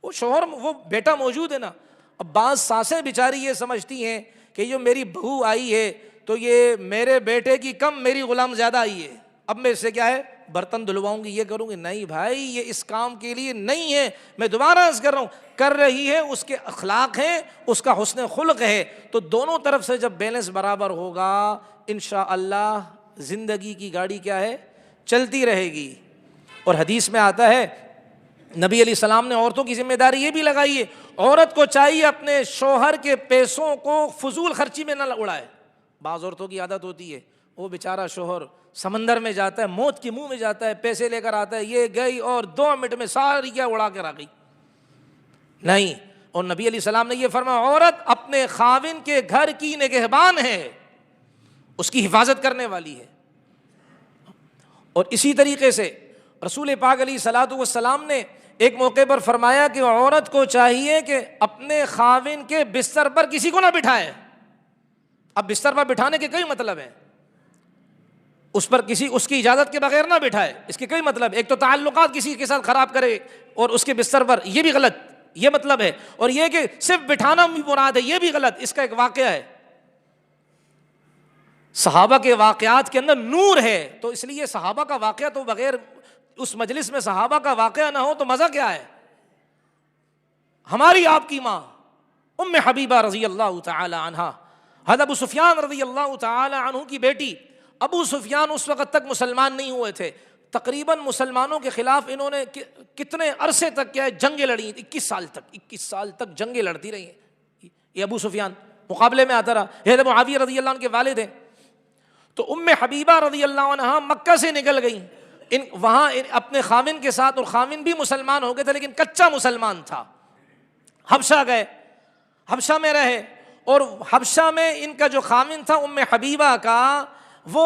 وہ شوہر وہ بیٹا موجود ہے نا. اب بعض ساسیں بیچاری یہ سمجھتی ہیں کہ جو میری بہو آئی ہے تو یہ میرے بیٹے کی کم میری غلام زیادہ آئی ہے, اب میں اس سے کیا ہے برتن دھلواؤں گی, یہ کروں گی. نہیں بھائی, یہ اس کام کے لیے نہیں ہے. میں دوبارہ عرض کر رہا ہوں, کر رہی ہے, اس کے اخلاق ہیں, اس کا حسن خلق ہے, تو دونوں طرف سے جب بیلنس برابر ہوگا انشاءاللہ زندگی کی گاڑی کیا ہے, چلتی رہے گی. اور حدیث میں آتا ہے نبی علیہ السلام نے عورتوں کی ذمہ داری یہ بھی لگائی ہے, عورت کو چاہیے اپنے شوہر کے پیسوں کو فضول خرچی میں نہ اڑائے. بعض عورتوں کی عادت ہوتی ہے, وہ بیچارہ شوہر سمندر میں جاتا ہے, موت کے منہ میں جاتا ہے, پیسے لے کر آتا ہے, یہ گئی اور 2 منٹ میں ساری کیا اڑا کر آ گئی. نہیں, اور نبی علیہ السلام نے یہ فرمایا عورت اپنے خاوند کے گھر کی نگہبان ہے, اس کی حفاظت کرنے والی ہے. اور اسی طریقے سے رسول پاک علیہ الصلوۃ والسلام نے ایک موقع پر فرمایا کہ عورت کو چاہیے کہ اپنے خاوند کے بستر پر کسی کو نہ بٹھائے. اب بستر پر بٹھانے کے کئی مطلب ہیں, اس پر کسی اس کی اجازت کے بغیر نہ بٹھائے, اس کے کئی مطلب. ایک تو تعلقات کسی کے ساتھ خراب کرے اور اس کے بستر پر, یہ بھی غلط, یہ مطلب ہے. اور یہ کہ صرف بٹھانا بھی مراد ہے, یہ بھی غلط. اس کا ایک واقعہ ہے, صحابہ کے واقعات کے اندر نور ہے, تو اس لیے صحابہ کا واقعہ تو بغیر اس مجلس میں صحابہ کا واقعہ نہ ہو تو مزہ کیا ہے. ہماری آپ کی ماں ام حبیبہ رضی اللہ تعالی عنہا, حضرت ابو سفیان رضی اللہ تعالی عنہ کی بیٹی. ابو سفیان اس وقت تک مسلمان نہیں ہوئے تھے, تقریباً مسلمانوں کے خلاف انہوں نے کتنے عرصے تک کیا ہے جنگیں لڑی, 21 سال تک جنگیں لڑتی رہی ہیں. یہ ابو سفیان مقابلے میں آتا رہا. حضرت معاویہ رضی اللہ عنہ کے والد ہیں. تو ام حبیبہ رضی اللہ عنہا مکہ سے نکل گئیں, وہاں اپنے خاوند کے ساتھ, اور خاوند بھی مسلمان ہو گئے تھے لیکن کچا مسلمان تھا. حبشہ گئے, حبشہ میں رہے, اور حبشہ میں ان کا جو خاوند تھا ام حبیبہ کا, وہ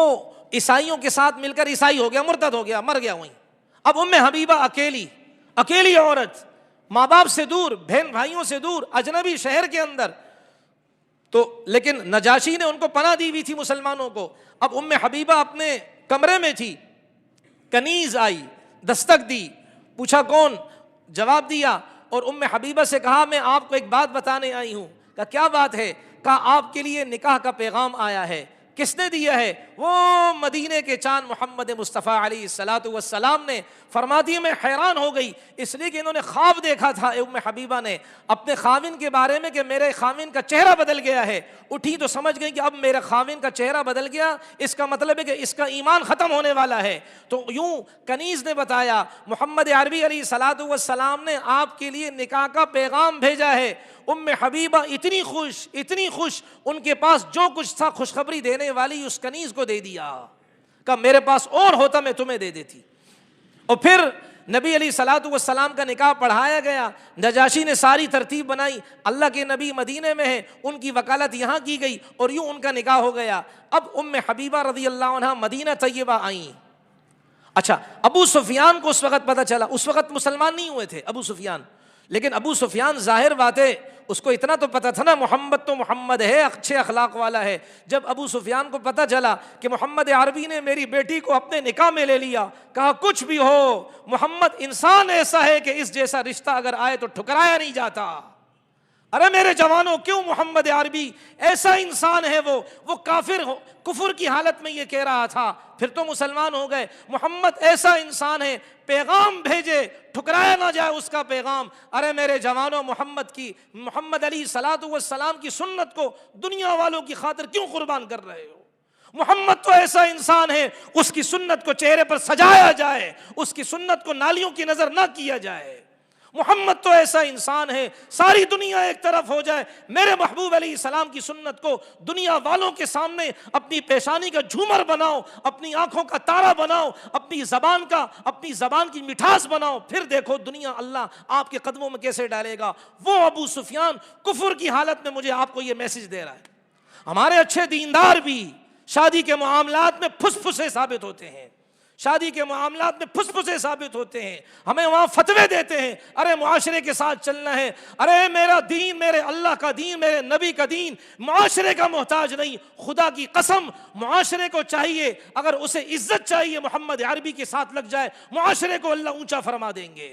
عیسائیوں کے ساتھ مل کر عیسائی ہو گیا, مرتد ہو گیا, مر گیا وہیں. اب ام حبیبہ اکیلی عورت, ماں باپ سے دور, بہن بھائیوں سے دور, اجنبی شہر کے اندر. تو لیکن نجاشی نے ان کو پناہ دی ہوئی تھی مسلمانوں کو. اب ام حبیبہ اپنے کمرے میں تھی, کنیز آئی, دستک دی, پوچھا کون, جواب دیا, اور ام حبیبہ سے کہا میں آپ کو ایک بات بتانے آئی ہوں. کہا کیا بات ہے؟ کہا آپ کے لیے نکاح کا پیغام آیا ہے. کس نے دیا ہے؟ وہ مدینے کے چاند محمد مصطفیٰ علیہ الصلوۃ والسلام نے. فرماتی ہے میں حیران ہو گئی, اس لیے کہ انہوں نے خواب دیکھا تھا ام حبیبہ نے اپنے خاوند کے بارے میں کہ میرے خاوند کا چہرہ بدل گیا ہے. اٹھی تو سمجھ گئی کہ اب میرے خاوند کا چہرہ بدل گیا, اس کا مطلب ہے کہ اس کا ایمان ختم ہونے والا ہے. تو یوں کنیز نے بتایا محمد عربی علیہ الصلوۃ والسلام نے آپ کے لیے نکاح کا پیغام بھیجا ہے. ام حبیبہ اتنی خوش, ان کے پاس جو کچھ تھا خوشخبری دینے والی اس کنیز کو دے دیا. کہا میرے پاس اور ہوتا میں تمہیں دے دیتی. اور پھر نبی علیہ الصلوۃ والسلام کا نکاح پڑھایا گیا. نجاشی نے ساری ترتیب بنائی, اللہ کے نبی مدینے میں ہیں, ان کی وکالت یہاں کی گئی, اور یوں ان کا نکاح ہو گیا. اب ام حبیبہ رضی اللہ عنہا مدینہ طیبہ آئیں. اچھا, ابو سفیان کو اس وقت پتہ چلا, اس وقت مسلمان نہیں ہوئے تھے ابو سفیان, لیکن ابو سفیان ظاہر بات ہے اس کو اتنا تو پتہ تھا نا محمد تو محمد ہے, اچھے اخلاق والا ہے. جب ابو سفیان کو پتہ چلا کہ محمد عربی نے میری بیٹی کو اپنے نکاح میں لے لیا, کہا کچھ بھی ہو محمد انسان ایسا ہے کہ اس جیسا رشتہ اگر آئے تو ٹھکرایا نہیں جاتا. ارے میرے جوانوں, کیوں محمد عربی ایسا انسان ہے, وہ کافر ہو, کفر کی حالت میں یہ کہہ رہا تھا, پھر تو مسلمان ہو گئے. محمد ایسا انسان ہے, پیغام بھیجے, ٹھکرایا نہ جائے اس کا پیغام. ارے میرے جوانوں, محمد علیہ الصلوۃ والسلام کی سنت کو دنیا والوں کی خاطر کیوں قربان کر رہے ہو؟ محمد تو ایسا انسان ہے, اس کی سنت کو چہرے پر سجایا جائے, اس کی سنت کو نالیوں کی نظر نہ کیا جائے. محمد تو ایسا انسان ہے, ساری دنیا ایک طرف ہو جائے, میرے محبوب علیہ السلام کی سنت کو دنیا والوں کے سامنے اپنی پیشانی کا جھومر بناؤ, اپنی آنکھوں کا تارا بناؤ, اپنی زبان کی مٹھاس بناؤ, پھر دیکھو دنیا اللہ آپ کے قدموں میں کیسے ڈالے گا. وہ ابو سفیان کفر کی حالت میں مجھے آپ کو یہ میسج دے رہا ہے. ہمارے اچھے دیندار بھی شادی کے معاملات میں پھسپھسے ثابت ہوتے ہیں, شادی کے معاملات میں پھسپھسے ثابت ہوتے ہیں, ہمیں وہاں فتوے دیتے ہیں, ارے معاشرے کے ساتھ چلنا ہے, ارے میرا دین, میرے اللہ کا دین, میرے نبی کا دین معاشرے کا محتاج نہیں. خدا کی قسم معاشرے کو چاہیے, اگر اسے عزت چاہیے محمد عربی کے ساتھ لگ جائے, معاشرے کو اللہ اونچا فرما دیں گے.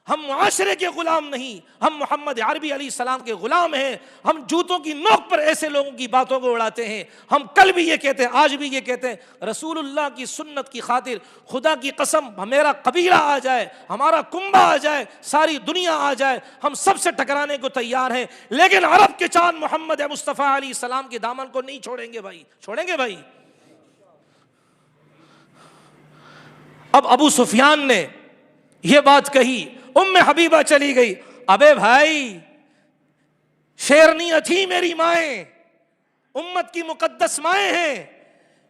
ہم معاشرے کے غلام نہیں، ہم محمد عربی علیہ السلام کے غلام ہیں۔ ہم جوتوں کی نوک پر ایسے لوگوں کی باتوں کو اڑاتے ہیں۔ ہم کل بھی یہ کہتے ہیں، آج بھی یہ کہتے ہیں، رسول اللہ کی سنت کی خاطر خدا کی قسم میرا قبیلہ آ جائے، ہمارا کنبہ آ جائے، ساری دنیا آ جائے، ہم سب سے ٹکرانے کو تیار ہیں، لیکن عرب کے چاند محمد مصطفیٰ علیہ السلام کے دامن کو نہیں چھوڑیں گے بھائی، چھوڑیں گے بھائی۔ اب ابو سفیان نے یہ بات کہی، ام حبیبہ چلی گئی، ابے بھائی شیرنی تھی میری مائیں، امت کی مقدس مائیں ہیں،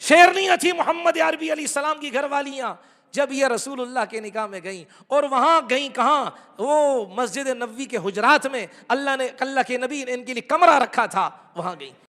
شیرنی تھی محمد عربی علیہ السلام کی گھر والیاں، جب یہ رسول اللہ کے نکاح میں گئیں، اور وہاں گئیں کہاں؟ وہ مسجد نبوی کے حجرات میں، اللہ کے نبی نے ان کے لیے کمرہ رکھا تھا، وہاں گئیں۔